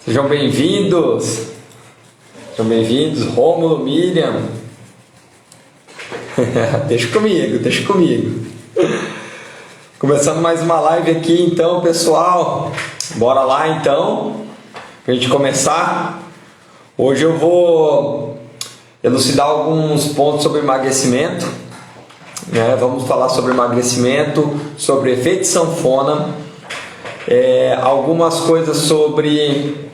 Sejam bem-vindos, Rômulo, Miriam. Deixa comigo. Começando mais uma live aqui, então, pessoal. Bora lá, então, pra gente começar. Hoje eu vou elucidar alguns pontos sobre emagrecimento, né? Vamos falar sobre emagrecimento, sobre efeito sanfona, algumas coisas sobre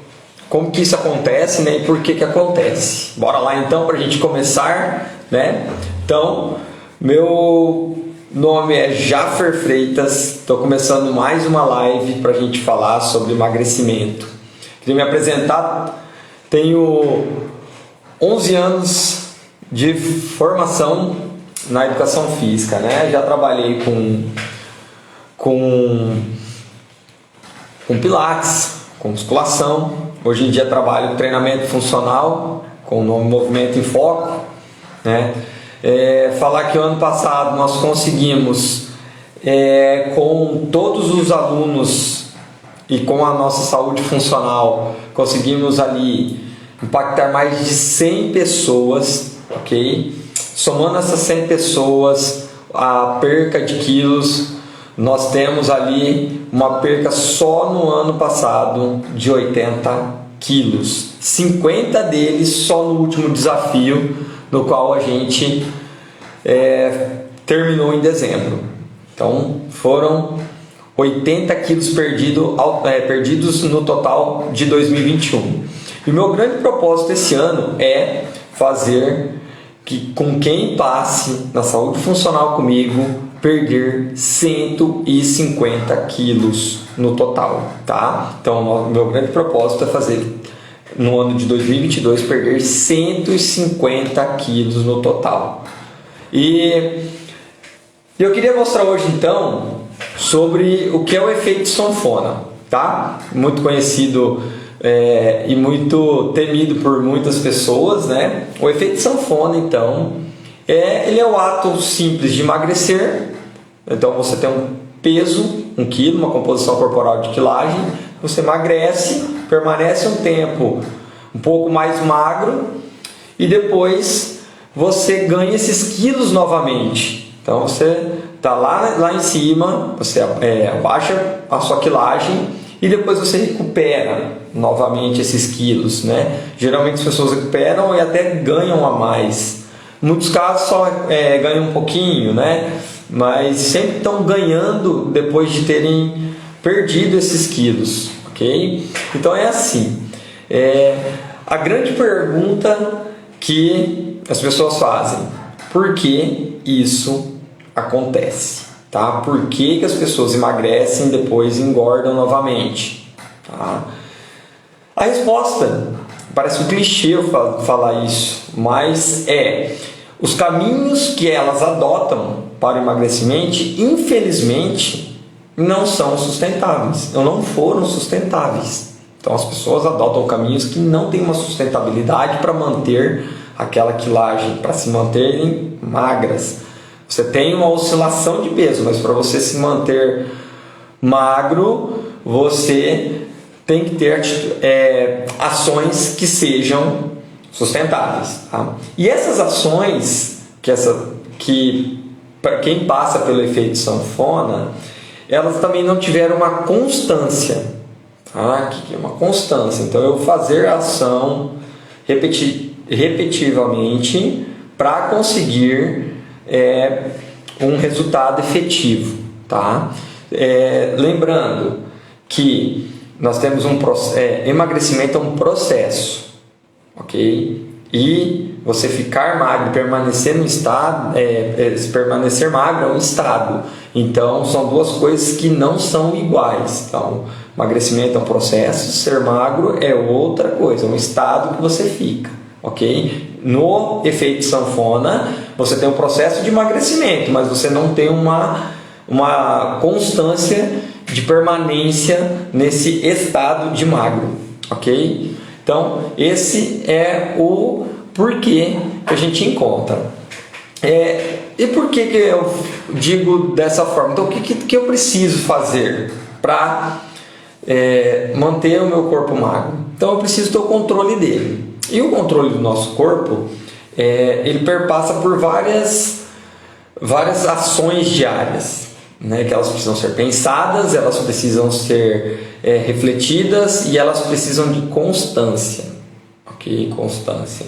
como que isso acontece, né? E por que acontece. Bora lá então para a gente começar, né? Então, meu nome é Jaffer Freitas, estou começando mais uma live para a gente falar sobre emagrecimento. Queria me apresentar, tenho 11 anos de formação na educação física, né? Já trabalhei com pilates, com musculação. Hoje em dia trabalho treinamento funcional com o nome Movimento em Foco, né? Falar que o ano passado nós conseguimos, com todos os alunos e com a nossa saúde funcional, conseguimos ali impactar mais de 100 pessoas, ok? Somando essas 100 pessoas, a perca de quilos, nós temos ali uma perca só no ano passado de 80 quilos. 50 deles só no último desafio, no qual a gente terminou em dezembro. Então foram 80 quilos perdidos no total de 2021. E o meu grande propósito esse ano é fazer que com quem passe na saúde funcional comigo perder 150 quilos no total, tá? Então, o meu grande propósito é fazer, no ano de 2022, perder 150 quilos no total. E eu queria mostrar hoje, então, sobre o que é o efeito sanfona, tá? Muito conhecido e muito temido por muitas pessoas, né? O efeito sanfona, então, ele é o ato simples de emagrecer. Então você tem um peso, 1 quilo, uma composição corporal de quilagem, você emagrece, permanece um tempo um pouco mais magro e depois você ganha esses quilos novamente. Então você está lá em cima, você abaixa a sua quilagem e depois você recupera novamente esses quilos, né? Geralmente as pessoas recuperam e até ganham a mais. Em muitos casos só ganham um pouquinho, né? Mas sempre estão ganhando depois de terem perdido esses quilos, ok? Então é assim, a grande pergunta que as pessoas fazem: por que isso acontece? Tá? Por que as pessoas emagrecem e depois engordam novamente? Tá? A resposta, parece um clichê eu falar isso, mas os caminhos que elas adotam para o emagrecimento, infelizmente, não são sustentáveis, ou não foram sustentáveis. Então as pessoas adotam caminhos que não têm uma sustentabilidade para manter aquela quilagem, para se manterem magras. Você tem uma oscilação de peso, mas para você se manter magro, você tem que ter ações que sejam sustentáveis. Tá? E essas ações, que para quem passa pelo efeito sanfona, elas também não tiveram uma constância. Tá? Que é uma constância. Então eu fazer a ação repetitivamente para conseguir um resultado efetivo. Tá? Lembrando que nós temos emagrecimento é um processo, ok? E você ficar magro, permanecer no estado, permanecer magro é um estado. Então são duas coisas que não são iguais. Então, emagrecimento é um processo, ser magro é outra coisa, é um estado que você fica, ok? No efeito sanfona, você tem um processo de emagrecimento, mas você não tem uma constância de permanência nesse estado de magro, ok? Então, esse é o porquê que a gente encontra. E por que eu digo dessa forma? Então, o que eu preciso fazer para manter o meu corpo magro? então eu preciso ter o controle dele. E o controle do nosso corpo, ele perpassa por várias ações diárias, né? Que elas precisam ser pensadas, elas precisam ser refletidas e elas precisam de constância. Ok? Constância.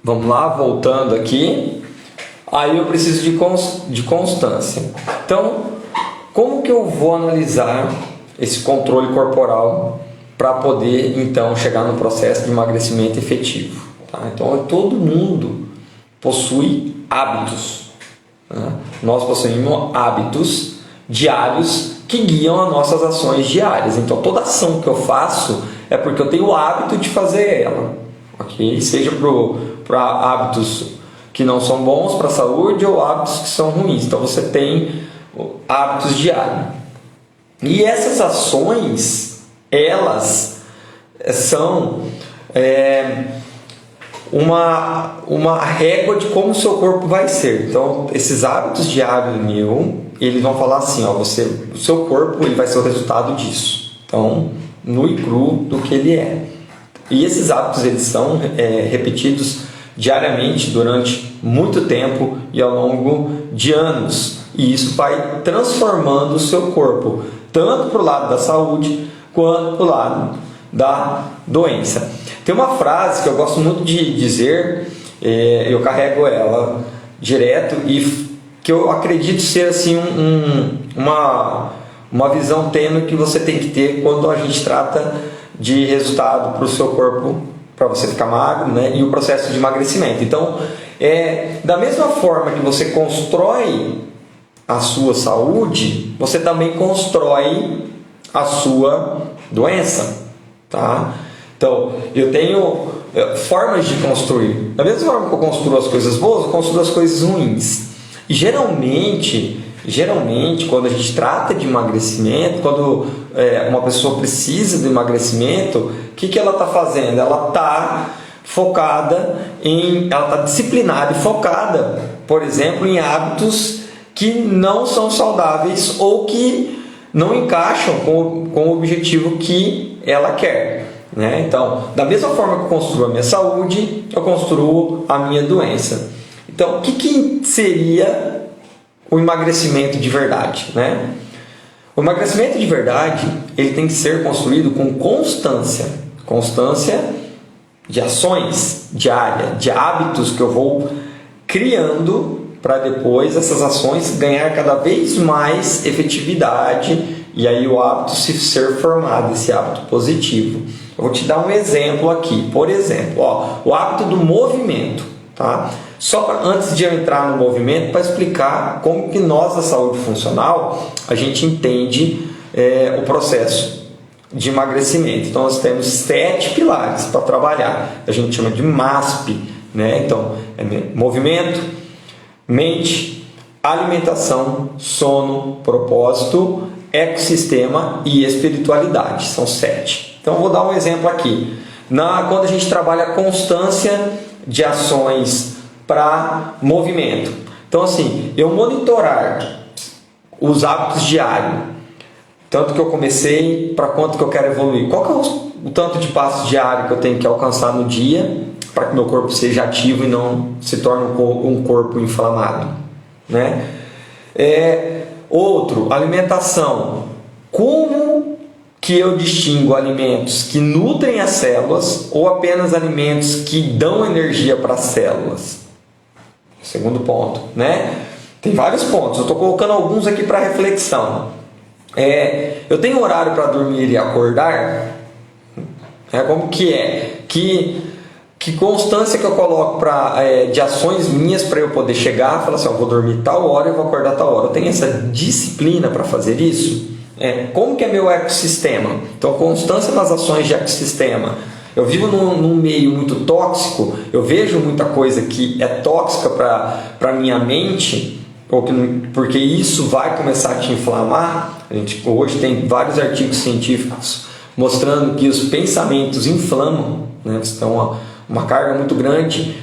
Vamos lá, voltando aqui. Aí eu preciso de constância. Então, como que eu vou analisar esse controle corporal para poder, então, chegar no processo de emagrecimento efetivo? Tá? Então, todo mundo possui hábitos. Né? Nós possuímos hábitos diários que guiam as nossas ações diárias. Então, toda ação que eu faço é porque eu tenho o hábito de fazer ela. Okay? Seja para hábitos que não são bons para a saúde ou hábitos que são ruins. Então, você tem hábitos diários. E essas ações, elas são uma régua de como o seu corpo vai ser. Então, esses hábitos diários eles vão falar assim, ó, o seu corpo ele vai ser o resultado disso. Então, nu e cru do que ele é. E esses hábitos eles são repetidos diariamente durante muito tempo e ao longo de anos. E isso vai transformando o seu corpo, tanto para o lado da saúde quanto para o lado da doença. Tem uma frase que eu gosto muito de dizer, eu carrego ela direto e que eu acredito ser assim uma visão tênue que você tem que ter quando a gente trata de resultado para o seu corpo, para você ficar magro, né? E o processo de emagrecimento. Então, da mesma forma que você constrói a sua saúde, você também constrói a sua doença, tá? Então, eu tenho formas de construir. Da mesma forma que eu construo as coisas boas, eu construo as coisas ruins. E geralmente, quando a gente trata de emagrecimento, quando uma pessoa precisa de emagrecimento, o que ela está fazendo? Ela está focada ela está disciplinada e focada, por exemplo, em hábitos que não são saudáveis ou que não encaixam com o objetivo que ela quer. Né? Então, da mesma forma que eu construo a minha saúde, eu construo a minha doença. Então, o que seria o emagrecimento de verdade? Né? O emagrecimento de verdade ele tem que ser construído com constância. Constância de ações diárias, de hábitos que eu vou criando para depois essas ações ganhar cada vez mais efetividade e aí o hábito ser formado, esse hábito positivo. Eu vou te dar um exemplo aqui. Por exemplo, o hábito do movimento. Tá? Só antes de eu entrar no movimento, para explicar como que nós da saúde funcional, a gente entende o processo de emagrecimento. Então, nós temos 7 pilares para trabalhar. A gente chama de MASP. Né? Então, movimento, mente, alimentação, sono, propósito, ecossistema e espiritualidade. São 7. Então, vou dar um exemplo aqui. Quando a gente trabalha a constância de ações para movimento. Então, assim, eu monitorar os hábitos diários, tanto que eu comecei, para quanto que eu quero evoluir. Qual que é o tanto de passos diários que eu tenho que alcançar no dia para que meu corpo seja ativo e não se torne um corpo inflamado. Né? Outro, alimentação. Como que eu distingo alimentos que nutrem as células ou apenas alimentos que dão energia para as células? Segundo ponto, né? Tem vários pontos, eu estou colocando alguns aqui para reflexão. Eu tenho horário para dormir e acordar? Como que é? Que constância que eu coloco de ações minhas para eu poder chegar e falar assim, eu vou dormir tal hora e vou acordar tal hora. Eu tenho essa disciplina para fazer isso? Como que é meu ecossistema? Então, constância nas ações de ecossistema. Eu vivo num meio muito tóxico, eu vejo muita coisa que é tóxica para a minha mente, porque isso vai começar a te inflamar. A gente hoje tem vários artigos científicos mostrando que os pensamentos inflamam, né? Então, uma carga muito grande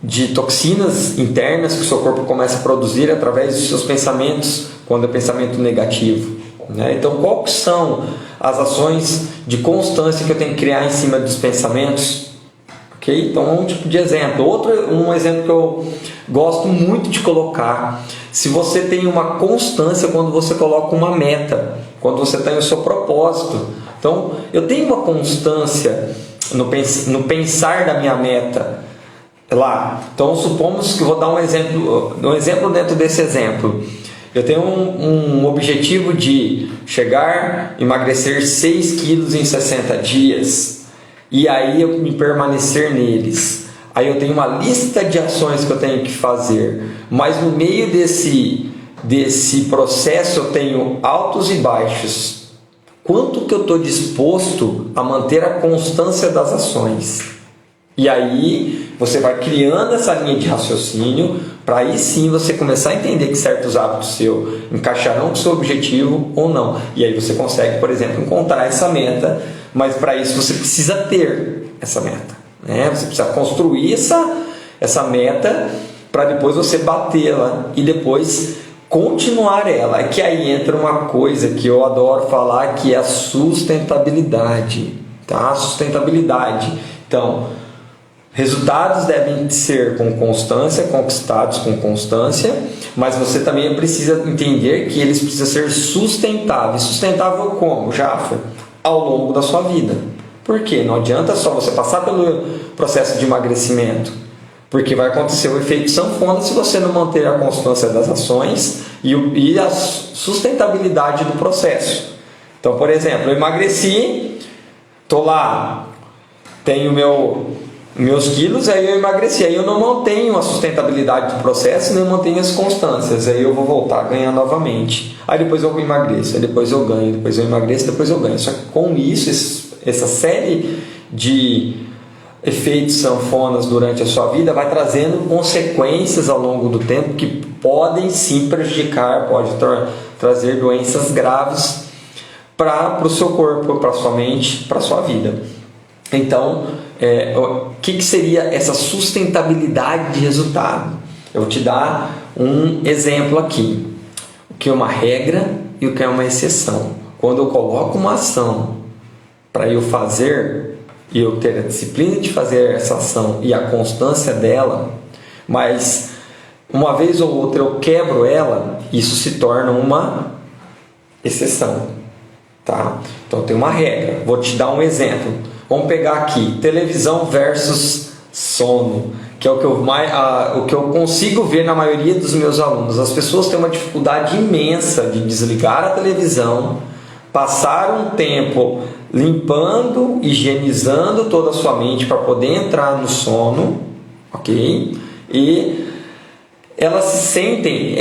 de toxinas internas que o seu corpo começa a produzir através dos seus pensamentos, quando é pensamento negativo. né? Então, quais são as ações de constância que eu tenho que criar em cima dos pensamentos? Okay? Então, um tipo de exemplo. Um exemplo que eu gosto muito de colocar: se você tem uma constância quando você coloca uma meta, quando você tem o seu propósito. Então, eu tenho uma constância no pensar da minha meta lá. Então, supomos que vou dar um exemplo dentro desse exemplo. Eu tenho um objetivo de emagrecer 6 quilos em 60 dias. E aí eu me permanecer neles. Aí eu tenho uma lista de ações que eu tenho que fazer. Mas no meio desse processo eu tenho altos e baixos. Quanto que eu estou disposto a manter a constância das ações? E aí você vai criando essa linha de raciocínio para aí sim você começar a entender que certos hábitos seus encaixarão com o seu objetivo ou não. E aí você consegue, por exemplo, encontrar essa meta, mas para isso você precisa ter essa meta, né? Você precisa construir essa meta para depois você batê-la e depois continuar ela. É que aí entra uma coisa que eu adoro falar, que é a sustentabilidade, tá? A sustentabilidade. Então, resultados devem ser com constância, conquistados com constância, mas você também precisa entender que eles precisam ser sustentáveis. Sustentável como, Jafra? Ao longo da sua vida. Por quê? Não adianta só você passar pelo processo de emagrecimento, porque vai acontecer o efeito sanfona se você não manter a constância das ações e a sustentabilidade do processo. Então, por exemplo, eu emagreci, estou lá, tenho meus quilos, aí eu emagreci, aí eu não mantenho a sustentabilidade do processo, nem mantenho as constâncias, aí eu vou voltar a ganhar novamente, aí depois eu emagreço, aí depois eu ganho, depois eu emagreço, depois eu ganho. Só que com isso, essa série de efeitos sanfonas durante a sua vida vai trazendo consequências ao longo do tempo que podem sim prejudicar, pode trazer doenças graves para o seu corpo, para a sua mente, para a sua vida. Então, o que seria essa sustentabilidade de resultado? Eu vou te dar um exemplo aqui. O que é uma regra e o que é uma exceção. Quando eu coloco uma ação para eu fazer, e eu ter a disciplina de fazer essa ação e a constância dela, mas uma vez ou outra eu quebro ela, isso se torna uma exceção. Tá? Então tem uma regra. Vou te dar um exemplo. Vamos pegar aqui, televisão versus sono, que é o que eu consigo ver na maioria dos meus alunos. As pessoas têm uma dificuldade imensa de desligar a televisão, passar um tempo limpando, higienizando toda a sua mente para poder entrar no sono, ok? E elas se sentem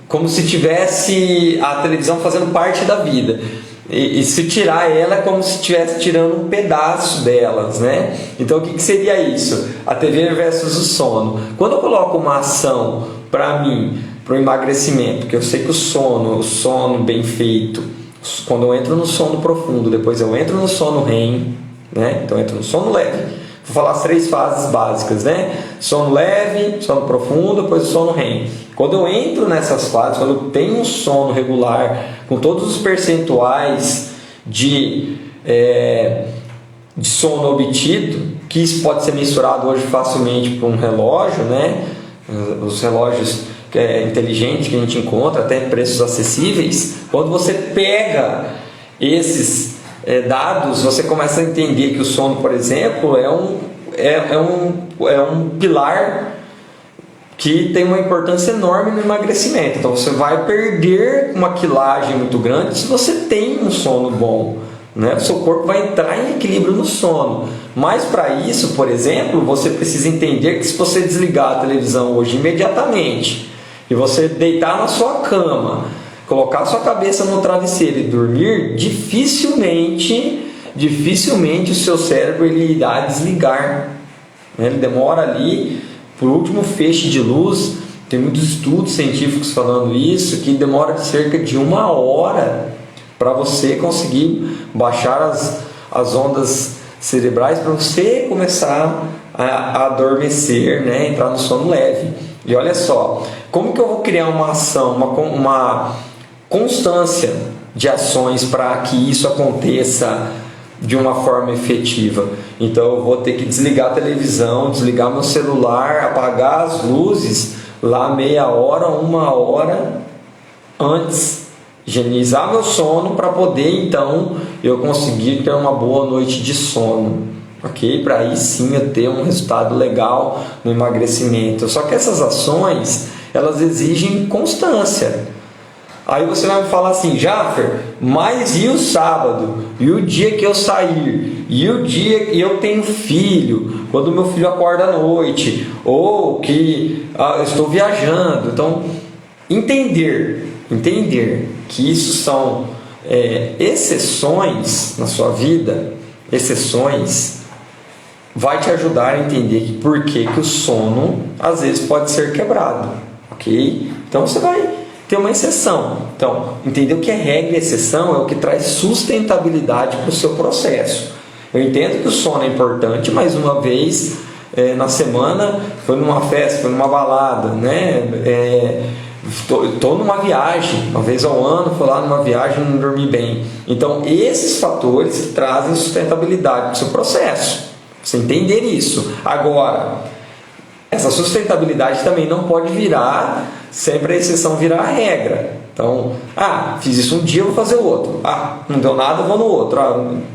como se tivesse a televisão fazendo parte da vida. E se tirar ela é como se estivesse tirando um pedaço delas, né? Então o que seria isso? A TV versus o sono. Quando eu coloco uma ação para mim, para o emagrecimento, porque eu sei que o sono bem feito, quando eu entro no sono profundo, depois eu entro no sono REM, né? Então eu entro no sono leve. Vou falar as 3 fases básicas, né? Sono leve, sono profundo, depois o sono REM. Quando eu entro nessas fases, quando eu tenho um sono regular, com todos os percentuais de sono obtido, que isso pode ser mensurado hoje facilmente por um relógio, né? Os relógios inteligentes que a gente encontra, até em preços acessíveis. Quando você pega esses dados, você começa a entender que o sono, por exemplo, é um pilar que tem uma importância enorme no emagrecimento. Então você vai perder uma quilagem muito grande se você tem um sono bom, né? O seu corpo vai entrar em equilíbrio no sono. Mas para isso, por exemplo, você precisa entender que se você desligar a televisão hoje imediatamente e você deitar na sua cama, colocar a sua cabeça no travesseiro e dormir, dificilmente o seu cérebro ele irá desligar. Ele demora ali por último feixe de luz. Tem muitos estudos científicos falando isso, que demora cerca de 1 hora para você conseguir baixar as ondas cerebrais, para você começar a adormecer, né? Entrar no sono leve. E olha só, como que eu vou criar uma ação, uma constância de ações para que isso aconteça de uma forma efetiva. Então eu vou ter que desligar a televisão, desligar meu celular, apagar as luzes lá meia hora, uma hora antes, higienizar meu sono para poder então eu conseguir ter uma boa noite de sono, ok? Para aí sim eu ter um resultado legal no emagrecimento. Só que essas ações, elas exigem constância. Aí você vai me falar assim, Jaffer, mas e o sábado? E o dia que eu sair? E o dia que eu tenho filho? Quando meu filho acorda à noite? Ou que eu estou viajando? Então, entender que isso são exceções na sua vida, exceções, vai te ajudar a entender por que o sono às vezes pode ser quebrado, ok? Então você vai ter uma exceção. Então, entender o que é regra e exceção é o que traz sustentabilidade para o seu processo. Eu entendo que o sono é importante, mas uma vez na semana, foi numa festa, foi numa balada, né? Estou numa viagem, uma vez ao ano, fui lá numa viagem e não dormi bem. Então, esses fatores que trazem sustentabilidade para o seu processo. Você entender isso. Agora, essa sustentabilidade também não pode virar, sempre a exceção virar a regra. Então, fiz isso um dia, vou fazer o outro. Não deu nada, vou no outro.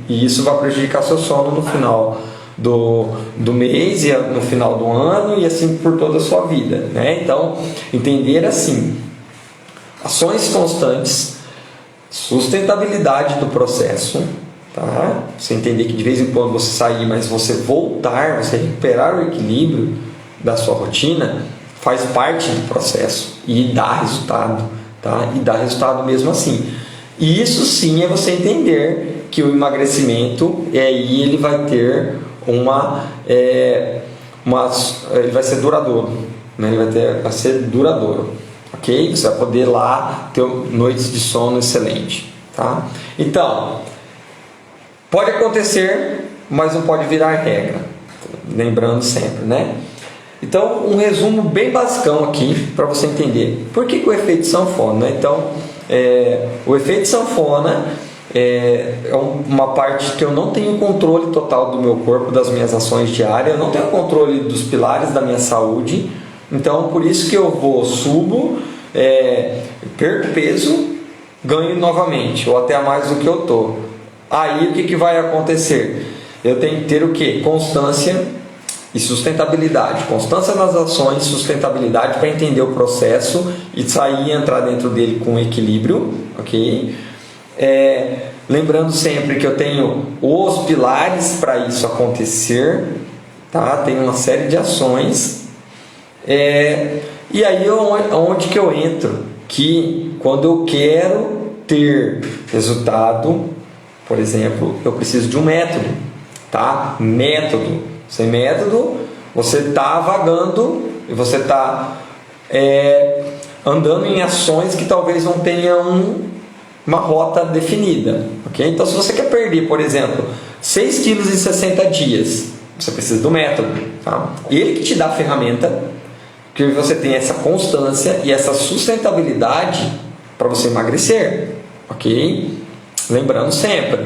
E isso vai prejudicar seu sono no final do mês e no final do ano e assim por toda a sua vida, né? Então, entender assim, ações constantes, sustentabilidade do processo, tá? Você entender que de vez em quando você sair, mas você voltar, você recuperar o equilíbrio da sua rotina, faz parte do processo e dá resultado, tá? E dá resultado mesmo assim. E isso sim é você entender que o emagrecimento aí ele vai ter ele vai ser duradouro, né? Ele vai ser duradouro, ok? Você vai poder lá ter noites de sono excelente, tá? Então, pode acontecer, mas não pode virar regra, lembrando sempre, né? Então, um resumo bem basicão aqui para você entender por que o efeito sanfona, né? Então, o efeito sanfona é uma parte que eu não tenho controle total do meu corpo, das minhas ações diárias, eu não tenho controle dos pilares da minha saúde. Então, por isso que eu subo, perco peso, ganho novamente, ou até mais do que eu estou. Aí, o que vai acontecer? Eu tenho que ter o quê? Constância e sustentabilidade. Constância nas ações, sustentabilidade para entender o processo e sair e entrar dentro dele com equilíbrio, ok? Lembrando sempre que eu tenho os pilares para isso acontecer, tá? Tem uma série de ações. E aí onde que eu entro? Que quando eu quero ter resultado, por exemplo, eu preciso de um método, tá? Método. Sem método, você está vagando e você está andando em ações que talvez não tenham uma rota definida, ok? Então, se você quer perder, por exemplo, 6 quilos em 60 dias, você precisa do método, tá? Ele que te dá a ferramenta, que você tem essa constância e essa sustentabilidade para você emagrecer, ok? Lembrando sempre,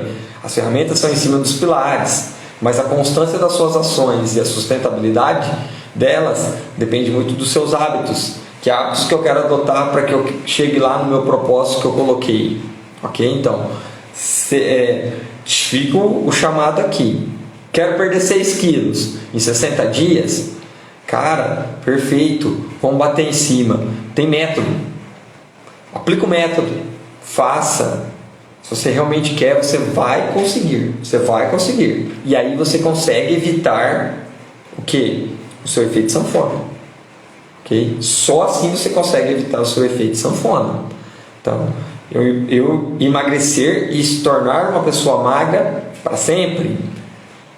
as ferramentas são em cima dos pilares, mas a constância das suas ações e a sustentabilidade delas depende muito dos seus hábitos, que hábitos que eu quero adotar para que eu chegue lá no meu propósito que eu coloquei, ok? Então, fica o chamado aqui. Quero perder 6 quilos em 60 dias? Cara, perfeito, vamos bater em cima. Tem método, aplica o método, faça. Se você realmente quer, você vai conseguir. Você vai conseguir. E aí você consegue evitar o quê? O seu efeito sanfona. Okay? Só assim você consegue evitar o seu efeito sanfona. Então, eu emagrecer e se tornar uma pessoa magra para sempre.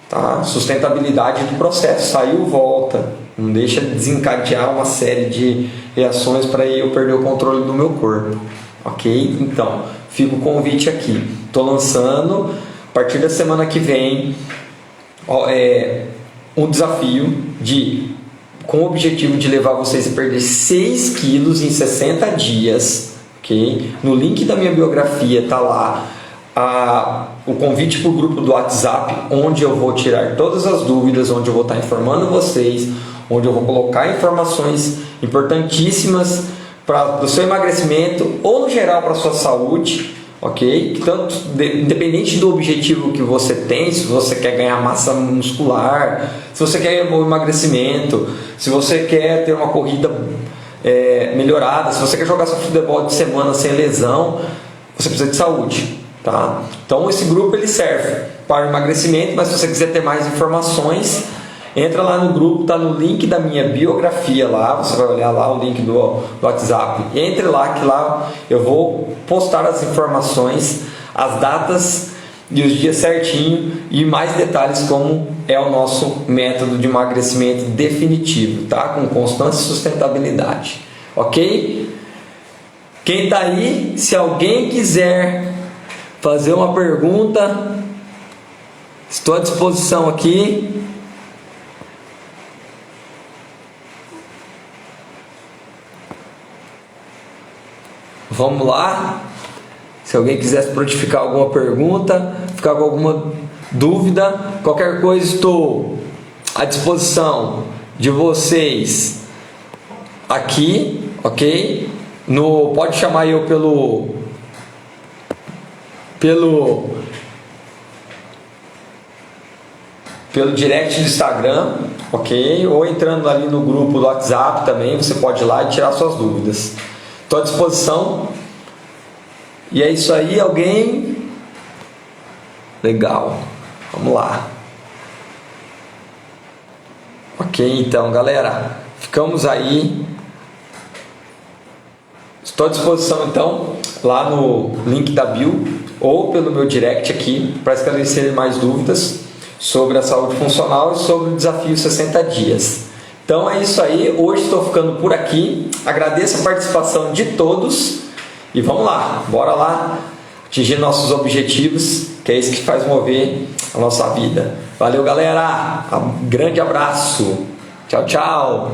Tá? Sustentabilidade do processo. Saiu, volta. Não deixa de desencadear uma série de reações para eu perder o controle do meu corpo. Ok? Então, fica o convite aqui. Estou lançando, a partir da semana que vem, um desafio com o objetivo de levar vocês a perder 6 quilos em 60 dias. ok? No link da minha biografia está lá o convite para o grupo do WhatsApp, onde eu vou tirar todas as dúvidas, onde eu vou estar informando vocês, onde eu vou colocar informações importantíssimas para o seu emagrecimento ou no geral para a sua saúde, ok? Tanto, independente do objetivo que você tem, se você quer ganhar massa muscular, se você quer um emagrecimento, se você quer ter uma corrida melhorada, se você quer jogar seu futebol de semana sem lesão, você precisa de saúde, tá? Então esse grupo ele serve para o emagrecimento, mas se você quiser ter mais informações, entra lá no grupo, tá no link da minha biografia lá, você vai olhar lá o link do WhatsApp, entre lá que lá eu vou postar as informações, as datas e os dias certinho e mais detalhes como é o nosso método de emagrecimento definitivo, tá? Com constância e sustentabilidade, ok? Quem tá aí, se alguém quiser fazer uma pergunta, estou à disposição aqui. Vamos lá. Se alguém quiser prontificar alguma pergunta, ficar com alguma dúvida, qualquer coisa, estou à disposição de vocês aqui, ok? Pode chamar eu pelo direct do Instagram, ok? Ou entrando ali no grupo do WhatsApp também, você pode ir lá e tirar suas dúvidas. Estou à disposição. E é isso aí, alguém? Legal. Vamos lá. Ok, então, galera. Ficamos aí. Estou à disposição, então, lá no link da bio ou pelo meu direct aqui para esclarecer mais dúvidas sobre a saúde funcional e sobre o desafio 60 dias. Então é isso aí, hoje estou ficando por aqui, agradeço a participação de todos e vamos lá, bora lá atingir nossos objetivos, que é isso que faz mover a nossa vida. Valeu, galera, um grande abraço, tchau, tchau.